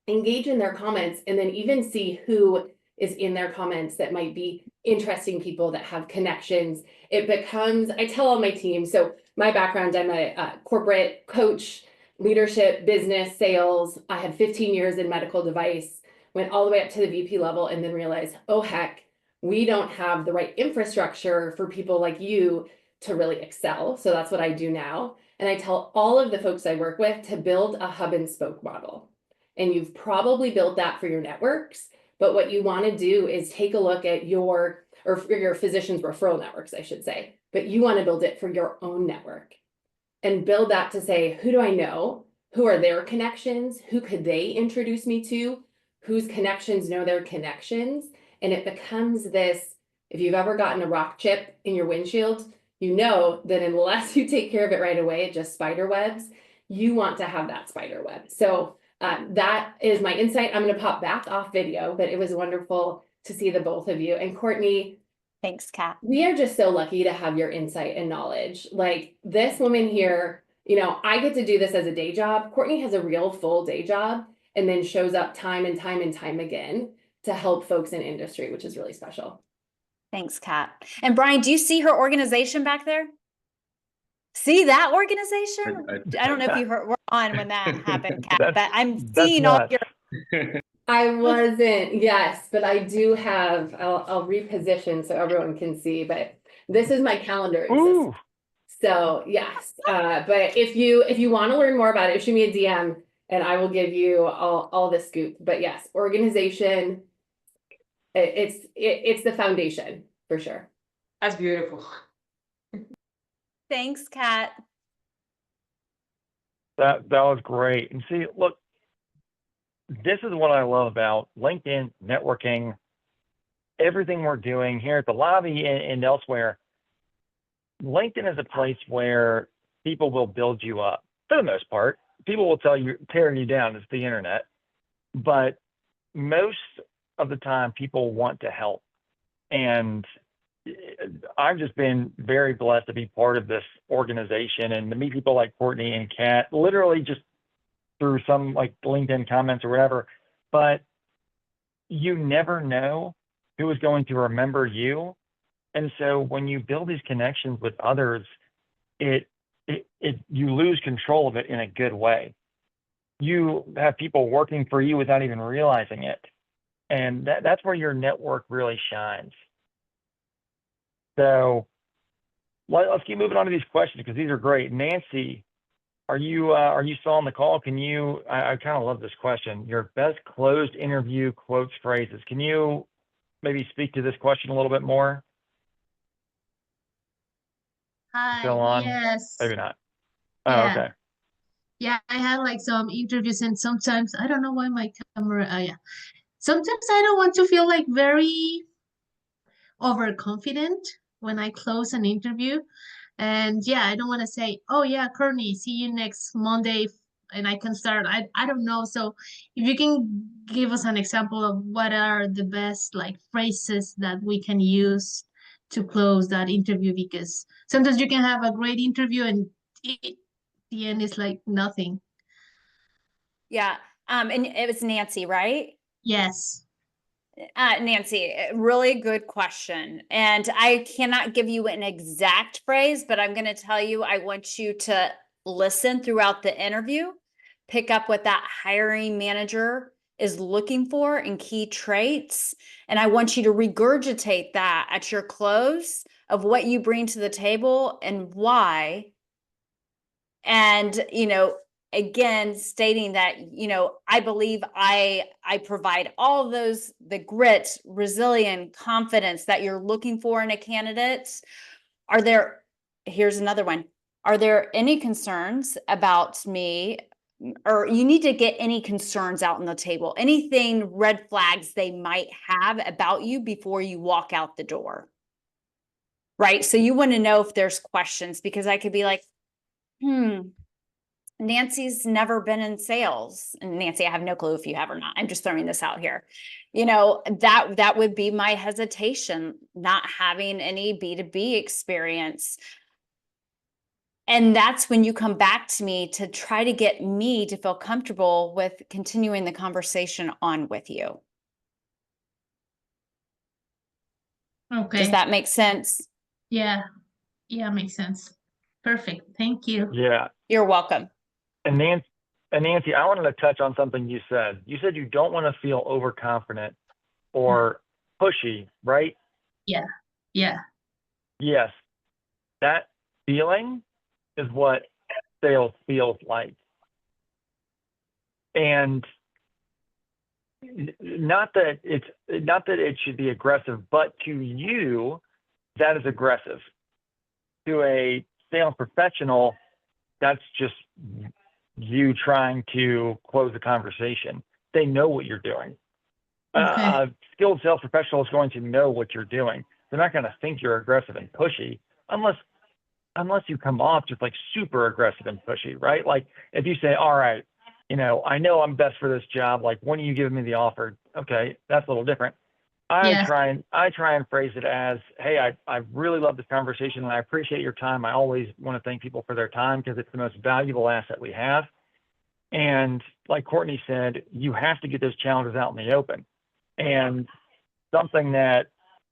engage in their comments, and then even see who is in their comments that might be interesting people that have connections. It becomes, I tell all my team, so my background, I'm a corporate coach, leadership, business, sales. I had 15 years in medical device, went all the way up to the VP level, and then realized, oh heck, we don't have the right infrastructure for people like you to really excel. So that's what I do now. And I tell all of the folks I work with to build a hub and spoke model. And you've probably built that for your networks, but what you want to do is take a look at your physician's referral networks, I should say, but you want to build it for your own network and build that to say, who do I know? Who are their connections? Who could they introduce me to? Whose connections know their connections? And it becomes this, if you've ever gotten a rock chip in your windshield, you know that unless you take care of it right away, it just spider webs. You want to have that spider web. So that is my insight. I'm going to pop back off video, but it was wonderful to see the both of you. And Courtney, Thanks, Kat. we are just so lucky to have your insight and knowledge. Like this woman here, you know, I get to do this as a day job. Courtney has a real full day job and then shows up time and time and time again to help folks in industry, which is really special. Thanks, Kat. And Brian, do you see her organization back there? See that organization? I don't know if you were on when that happened, Kat, but I'm seeing all your. I wasn't, yes, but I do have, I'll reposition so everyone can see, but this is my calendar. So yes, but if you want to learn more about it, shoot me a DM and I will give you all the scoop. But yes, organization, it's the foundation for sure. That's beautiful. Thanks, Kat. That was great. And see, look, this is what I love about LinkedIn, networking, everything we're doing here at the lobby and elsewhere. LinkedIn is a place where people will build you up for the most part. People will tear you down. It's the internet. But most of the time, people want to help. And I've just been very blessed to be part of this organization and to meet people like Courtney and Kat, literally just through some like LinkedIn comments or whatever. But you never know who is going to remember you. And so when you build these connections with others, you lose control of it in a good way. You have people working for you without even realizing it. And that's where your network really shines. So let's keep moving on to these questions because these are great. Nancy, are you still on the call? Can you, I kind of love this question. Your best closed interview quotes, phrases. Can you maybe speak to this question a little bit more? Hi, Still on? yes. Maybe not. Oh, Yeah. okay. Yeah, I had like some interviews and sometimes I don't know why my camera, yeah. Sometimes I don't want to feel like very overconfident when I close an interview. And yeah, I don't want to say, oh yeah, Courtney, see you next Monday and I can start. I don't know. So if you can give us an example of what are the best like phrases that we can use to close that interview, because sometimes you can have a great interview and the end is like nothing. Yeah. And it was Nancy, right? Yes. Nancy, really good question. And I cannot give you an exact phrase, but I'm going to tell you, I want you to listen throughout the interview, pick up what that hiring manager is looking for in key traits. And I want you to regurgitate that at your close of what you bring to the table and why. And, again, stating that, I believe I provide all of those, the grit, resilience, confidence that you're looking for in a candidate. Here's another one. Are there any concerns about me, or you need to get any concerns out on the table, anything, red flags they might have about you before you walk out the door? Right? So you want to know if there's questions, because I could be like, Nancy's never been in sales. And Nancy, I have no clue if you have or not. I'm just throwing this out here. That would be my hesitation, not having any B2B experience. And that's when you come back to me to try to get me to feel comfortable with continuing the conversation on with you. Okay. Does that make sense? Yeah. Yeah, makes sense. Perfect. Thank you. Yeah. You're welcome. And Nancy, I wanted to touch on something you said. You said you don't want to feel overconfident or pushy, right? Yeah. Yeah. Yes. That feeling is what sales feels like. And not that it should be aggressive, but to you, that is aggressive. To a sales professional, that's just you trying to close the conversation. They know what you're doing. Okay. A skilled sales professional is going to know what you're doing. They're not going to think you're aggressive and pushy unless you come off just like super aggressive and pushy, right? Like if you say, all right, I know I'm best for this job. Like, when are you giving me the offer? Okay, that's a little different. I try and phrase it as, hey, I really love this conversation and I appreciate your time. I always want to thank people for their time because it's the most valuable asset we have. And like Courtney said, you have to get those challenges out in the open. And something that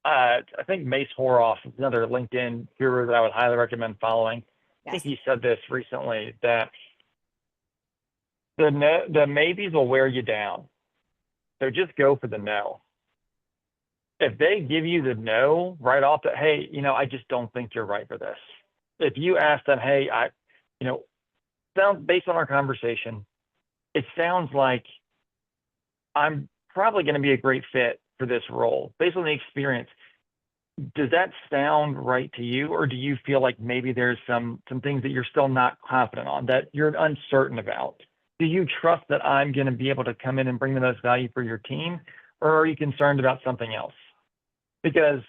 I think Mace Horoff is another LinkedIn guru that I would highly recommend following. I think he said this recently, that the maybes will wear you down. So just go for the no. If they give you the no right off hey, I just don't think you're right for this. If you ask them, hey, based on our conversation, it sounds like I'm probably going to be a great fit for this role based on the experience. Does that sound right to you? Or do you feel like maybe there's some things that you're still not confident on, that you're uncertain about? Do you trust that I'm going to be able to come in and bring the most value for your team? Or are you concerned about something else? Because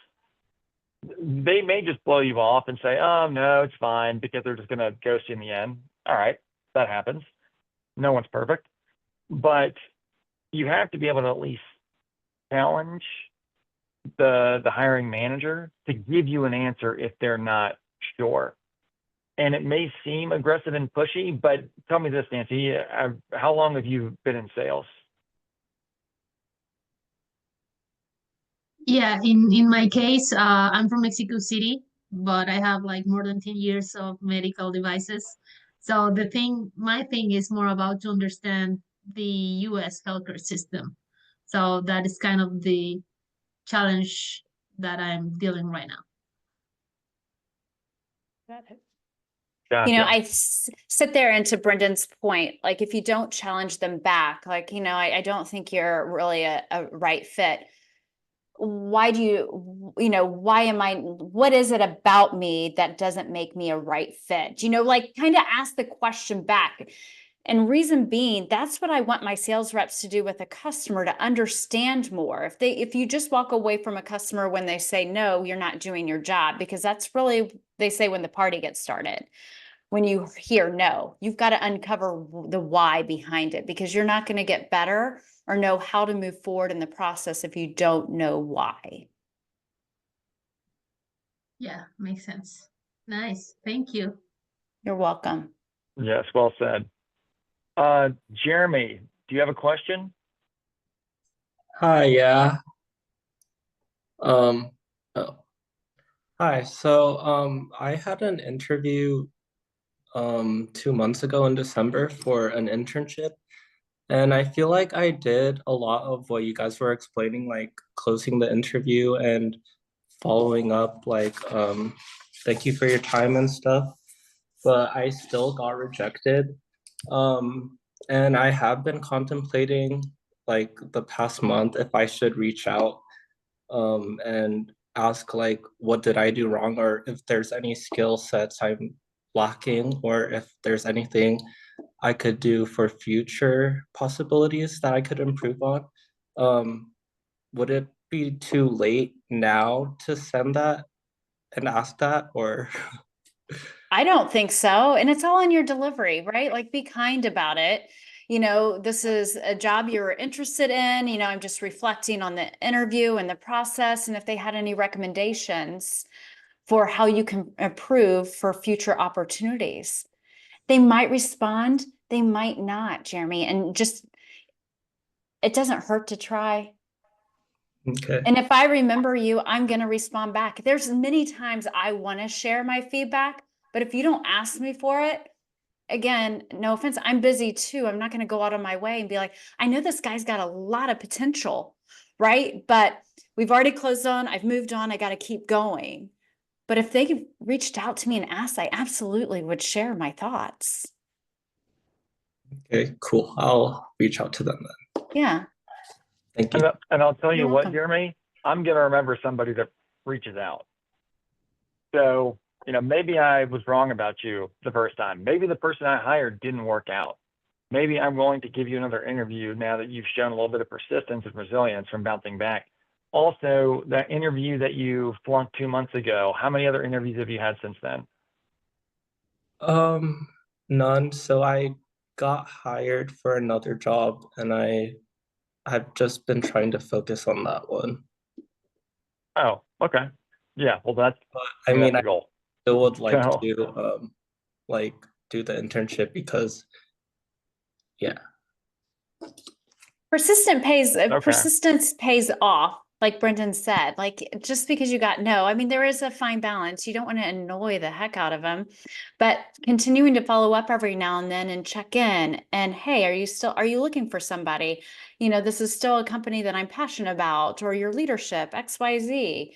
they may just blow you off and say, oh, no, it's fine, because they're just going to ghost you in the end. All right, that happens. No one's perfect. But you have to be able to at least challenge the hiring manager to give you an answer if they're not sure. And it may seem aggressive and pushy, but tell me this, Nancy, how long have you been in sales? Yeah, in my case, I'm from Mexico City, but I have like more than 10 years of medical devices. So my thing is more about to understand the US healthcare system. So that is kind of the challenge that I'm dealing right now. Gotcha. I sit there, and to Brendan's point, like if you don't challenge them back, like, I don't think you're really a right fit. Why do what is it about me that doesn't make me a right fit? Like kind of ask the question back. And reason being, that's what I want my sales reps to do with a customer, to understand more. If you just walk away from a customer when they say no, you're not doing your job, because that's really, they say, when the party gets started. When you hear no, you've got to uncover the why behind it, because you're not going to get better or know how to move forward in the process if you don't know why. Yeah, makes sense. Nice. Thank you. You're welcome. Yes, well said. Jeremy, do you have a question? Hi, yeah. Oh. Hi. So, I had an interview 2 months ago in December for an internship, and I feel like I did a lot of what you guys were explaining, like closing the interview and following up, like thank you for your time and stuff, but I still got rejected. And I have been contemplating like the past month if I should reach out and ask like what did I do wrong, or if there's any skill sets I'm lacking, or if there's anything I could do for future possibilities that I could improve on. Would it be too late now to send that and ask that, or? I don't think so. And it's all in your delivery, right? Like be kind about it. This is a job you're interested in. I'm just reflecting on the interview and the process. And if they had any recommendations for how you can improve for future opportunities, they might respond, they might not, Jeremy. And just, it doesn't hurt to try. Okay. And if I remember you, I'm going to respond back. There's many times I want to share my feedback, but if you don't ask me for it, again, no offense, I'm busy too. I'm not going to go out of my way and be like, I know this guy's got a lot of potential, right? But we've already closed on, I've moved on, I got to keep going. But if they reached out to me and asked, I absolutely would share my thoughts. Okay, cool. I'll reach out to them then. Yeah. Thank you. And I'll tell you You're what, welcome. Jeremy, I'm going to remember somebody that reaches out. So, maybe I was wrong about you the first time. Maybe the person I hired didn't work out. Maybe I'm willing to give you another interview now that you've shown a little bit of persistence and resilience from bouncing back. Also, that interview that you flunked 2 months ago, how many other interviews have you had since then? None. So I got hired for another job and I've just been trying to focus on that one. Oh, okay. Yeah, well, that's I mean, the I goal. still would like So- to do the internship because Persistence pays off, like Brendan said. Like just because you got no, I mean, there is a fine balance. You don't want to annoy the heck out of them, but continuing to follow up every now and then and check in and hey, are you looking for somebody? This is still a company that I'm passionate about, or your leadership, XYZ.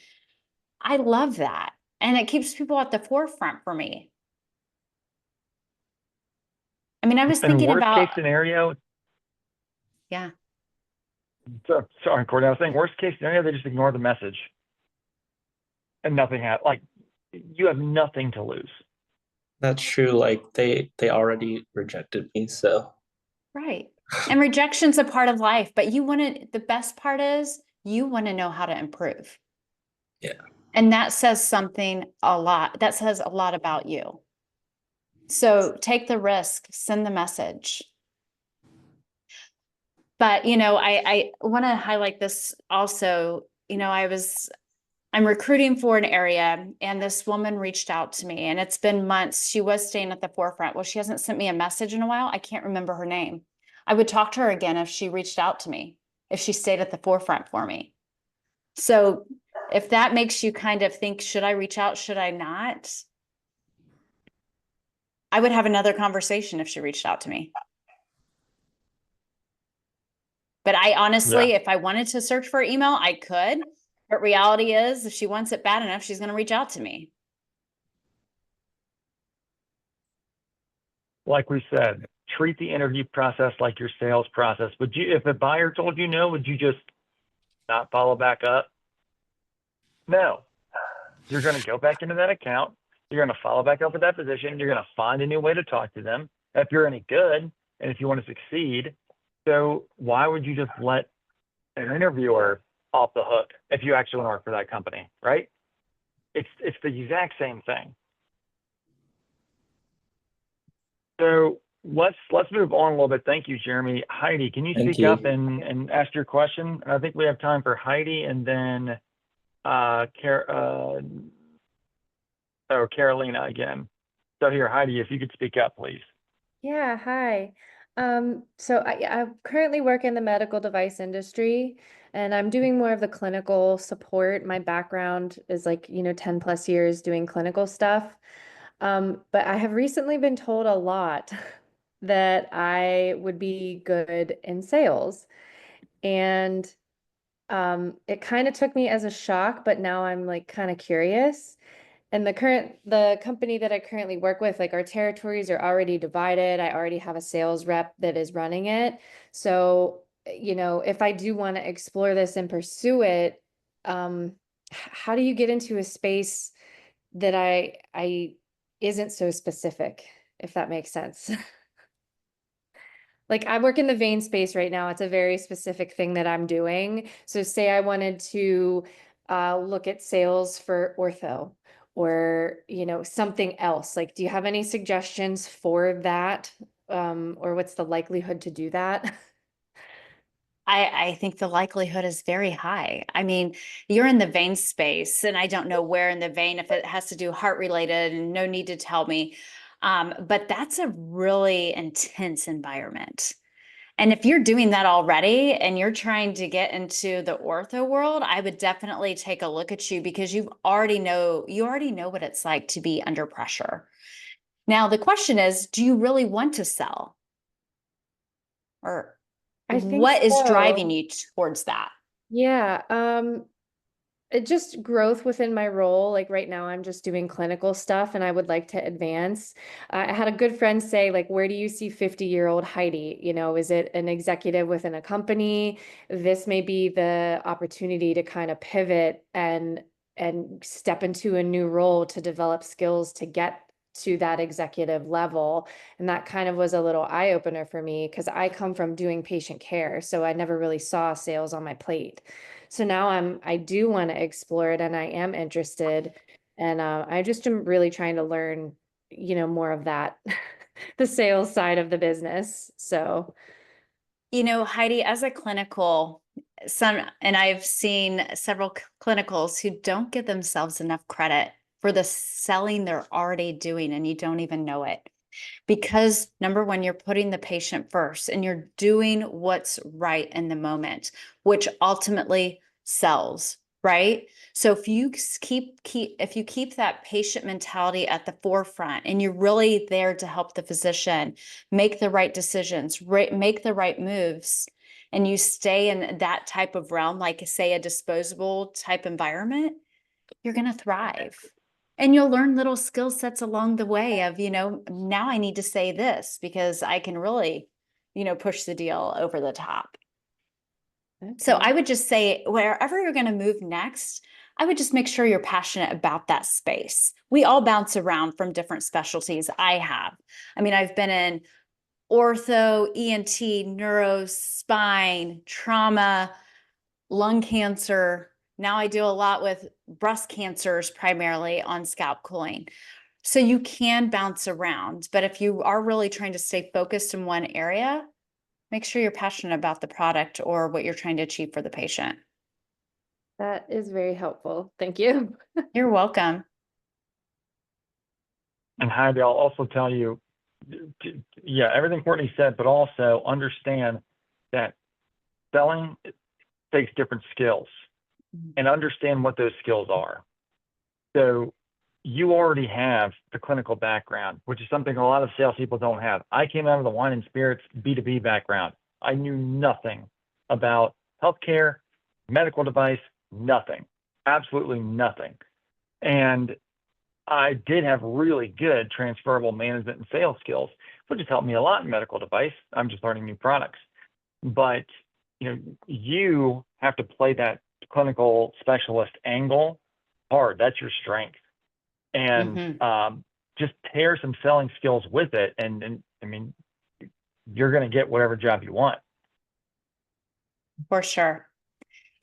I love that. And it keeps people at the forefront for me. I mean, I was And thinking worst about, case scenario, yeah. sorry, Courtney, I was saying worst case scenario, they just ignore the message and nothing happened. Like you have nothing to lose. that's true. Like they already rejected me, so. Right. And rejection's a part of life, but the best part is you want to know how to improve. Yeah. And that says something a lot. That says a lot about you. So take the risk, send the message. But, I want to highlight this also. I'm recruiting for an area and this woman reached out to me and it's been months. She was staying at the forefront. Well, she hasn't sent me a message in a while. I can't remember her name. I would talk to her again if she reached out to me, if she stayed at the forefront for me. So if that makes you kind of think, should I reach out? Should I not? I would have another conversation if she reached out to me. But I honestly, if I wanted to search for email, I could. But reality is, if she wants it bad enough, she's going to reach out to me. Like we said, treat the interview process like your sales process. If a buyer told you no, would you just not follow back up? No. You're going to go back into that account. You're going to follow back up with that position. You're going to find a new way to talk to them if you're any good and if you want to succeed. So why would you just let an interviewer off the hook if you actually want to work for that company, right? It's the exact same thing. So let's move on a little bit. Thank you, Jeremy. Heidi, can you speak up and ask your question? I think we have time for Heidi and then Carolina again. So here, Heidi, if you could speak up, please. Yeah, hi. So I currently work in the medical device industry and I'm doing more of the clinical support. My background is 10 plus years doing clinical stuff. But I have recently been told a lot that I would be good in sales. And it kind of took me as a shock, but now I'm kind of curious. and the company that I currently work with, like our territories are already divided. I already have a sales rep that is running it. So, you know, if I do want to explore this and pursue it, how do you get into a space that I isn't so specific, if that makes sense? Like I work in the vein space right now. It's a very specific thing that I'm doing. So say I wanted to look at sales for ortho or, you know, something else. Like, do you have any suggestions for that? Or what's the likelihood to do that? I think the likelihood is very high. I mean, you're in the vein space, and I don't know where in the vein, if it has to do heart related, and no need to tell me. But that's a really intense environment. And if you're doing that already and you're trying to get into the ortho world, I would definitely take a look at you because you already know what it's like to be under pressure. Now, the question is, do you really want to sell? Or I think what is so. driving you towards that? Yeah, it just growth within my role. Like right now, I'm just doing clinical stuff and I would like to advance. I had a good friend say, like, where do you see 50-year-old Heidi? You know, is it an executive within a company? This may be the opportunity to kind of pivot and step into a new role to develop skills to get to that executive level. And that kind of was a little eye opener for me because I come from doing patient care. So I never really saw sales on my plate. So now I do want to explore it and I am interested. And I just am really trying to learn, you know, more of that, the sales side of the business. So, You know, Heidi, as a clinical, and I've seen several clinicals who don't give themselves enough credit for the selling they're already doing, and you don't even know it. Because number one, you're putting the patient first and you're doing what's right in the moment, which ultimately sells, right? So if you keep that patient mentality at the forefront and you're really there to help the physician make the right decisions, make the right moves, and you stay in that type of realm, like say a disposable type environment, you're going to thrive. And you'll learn little skill sets along the way of, you know, now I need to say this because I can really, you know, push the deal over the top. So I would just say wherever you're going to move next, I would just make sure you're passionate about that space. We all bounce around from different specialties. I mean, I've been in ortho, ENT, neuro, spine, trauma, lung cancer. Now I do a lot with breast cancers, primarily on scalp cooling. So you can bounce around, but if you are really trying to stay focused in one area, make sure you're passionate about the product or what you're trying to achieve for the patient. that is very helpful. Thank you. You're welcome. And Heidi, I'll also tell you, yeah, everything Courtney said, but also understand that selling takes different skills and understand what those skills are. So you already have the clinical background, which is something a lot of salespeople don't have. I came out of the wine and spirits B2B background. I knew nothing about healthcare, medical device, nothing, absolutely nothing. And I did have really good transferable management and sales skills, which has helped me a lot in medical device. I'm just learning new products. But you know, you have to play that clinical specialist angle hard. That's your strength. And just pair some selling skills with it. And I mean, you're going to get whatever job you want. For sure.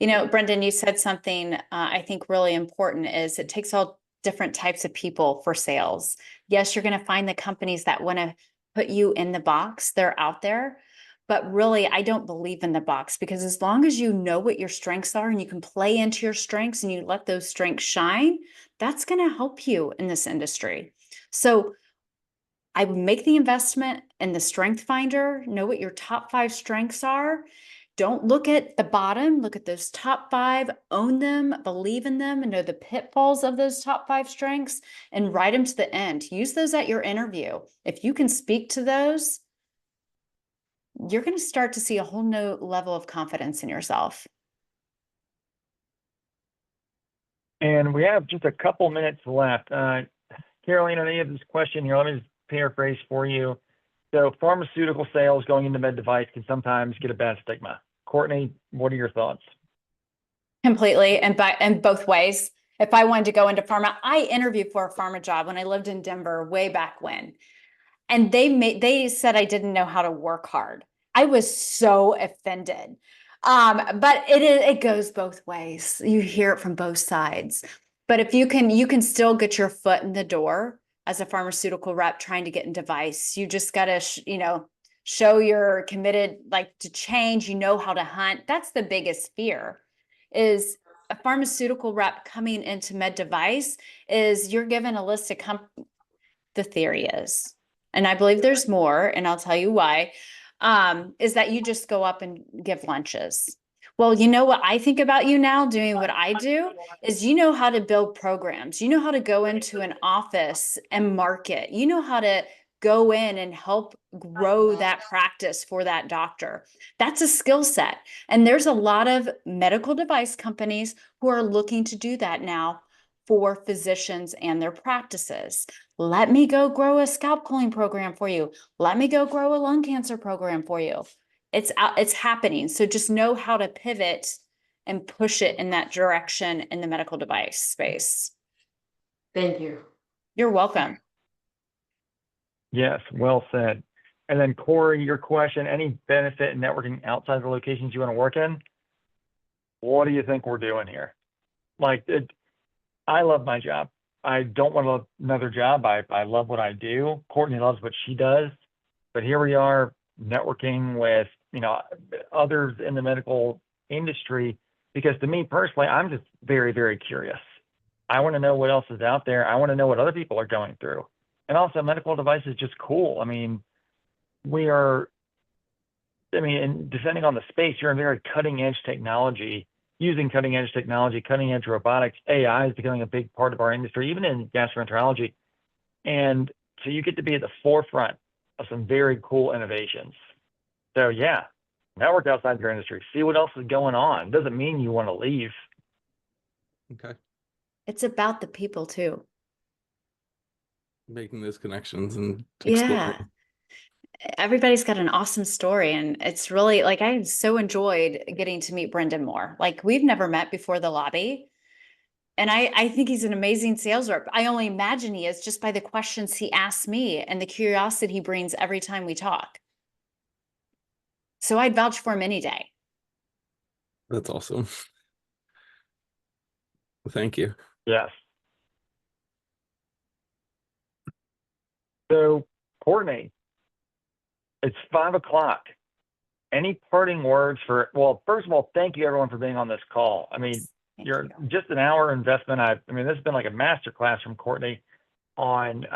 You know, Brendan, you said something I think really important is it takes all different types of people for sales. Yes, you're going to find the companies that want to put you in the box. They're out there. But really, I don't believe in the box because as long as you know what your strengths are and you can play into your strengths and you let those strengths shine, that's going to help you in this industry. So I would make the investment in the strength finder, know what your top 5 strengths are. Don't look at the bottom, look at those top 5, own them, believe in them, and know the pitfalls of those top 5 strengths and write them to the end. Use those at your interview. If you can speak to those, you're going to start to see a whole new level of confidence in yourself. And we have just a couple minutes left. Carolina, I know you have this question here. Let me just paraphrase for you. So pharmaceutical sales going into med device can sometimes get a bad stigma. Courtney, what are your thoughts? Completely, and both ways. If I wanted to go into pharma, I interviewed for a pharma job when I lived in Denver way back when. And they said I didn't know how to work hard. I was so offended. But it goes both ways. You hear it from both sides. But if you can still get your foot in the door as a pharmaceutical rep trying to get in device. You just got to, show you're committed, like, to change, how to hunt. That's the biggest fear, is a pharmaceutical rep coming into med device is you're given a list of the theory is, and I believe there's more, and I'll tell you why, is that you just go up and give lunches. Well, you know what I think about you now doing what I do is you know how to build programs. You know how to go into an office and market. You know how to go in and help grow that practice for that doctor. That's a skill set. And there's a lot of medical device companies who are looking to do that now for physicians and their practices. Let me go grow a scalp cooling program for you. Let me go grow a lung cancer program for you. It's happening. So just know how to pivot and push it in that direction in the medical device space. Thank you. You're welcome. Yes, well said. And then Corey, your question, any benefit in networking outside the locations you want to work in? What do you think we're doing here? I love my job. I don't want another job. I love what I do. Courtney loves what she does. But here we are networking with, others in the medical industry, because to me personally, I'm just very, very curious. I want to know what else is out there. I want to know what other people are going through. And also medical device is just cool. And depending on the space, you're in very cutting edge technology, using cutting edge technology, cutting edge robotics. AI is becoming a big part of our industry, even in gastroenterology. And so you get to be at the forefront of some very cool innovations. So yeah, network outside your industry, see what else is going on. Doesn't mean you want to leave. Okay. It's about the people too. Making those connections and Yeah. exploring. Everybody's got an awesome story, and it's really I so enjoyed getting to meet Brendan more. We've never met before the lobby, and I think he's an amazing sales rep. I only imagine he is just by the questions he asks me and the curiosity he brings every time we talk. So I'd vouch for him any day. That's awesome. Well, thank you. Yes. So Courtney, it's 5:00. Any parting words well, first of all, thank you everyone for being on this call. You're just an hour investment. This has been like a masterclass from Courtney on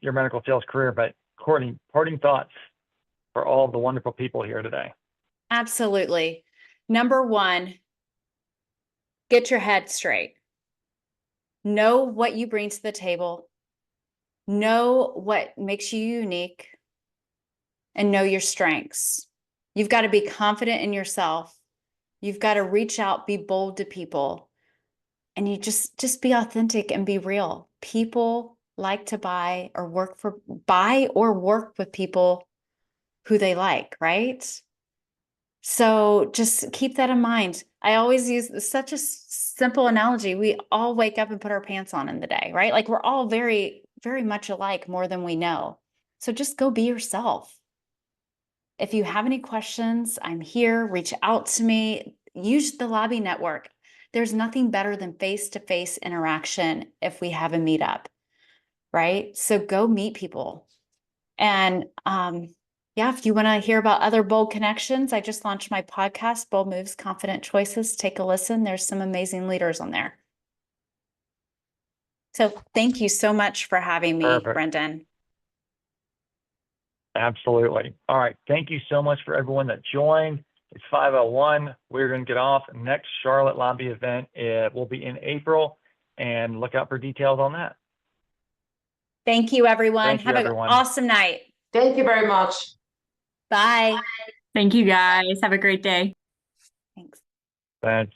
your medical sales career. But Courtney, parting thoughts for all of the wonderful people here today. Absolutely. Number one, get your head straight. Know what you bring to the table. Know what makes you unique, and know your strengths. You've got to be confident in yourself. You've got to reach out, be bold to people, and you just be authentic and be real. People like to buy or work with people who they like, right? So just keep that in mind. I always use such a simple analogy. We all wake up and put our pants on in the day, right? We're all very, very much alike, more than we know. So just go be yourself. If you have any questions, I'm here. Reach out to me. Use the lobby network. There's nothing better than face-to-face interaction if we have a meetup, right? So go meet people. And if you want to hear about other bold connections, I just launched my podcast, Bold Moves, Confident Choices. Take a listen. There's some amazing leaders on there. So thank you so much for having me, Perfect. Brendan. Absolutely. All right. Thank you so much for everyone that joined. It's 5:01. We're going to get off. Next Charlotte lobby event will be in April, and look out for details on that. Thank you, everyone. Thank you, Have everyone. an awesome night. Thank you very much. Bye. Thank you guys. Have a great day. Thanks. Thanks.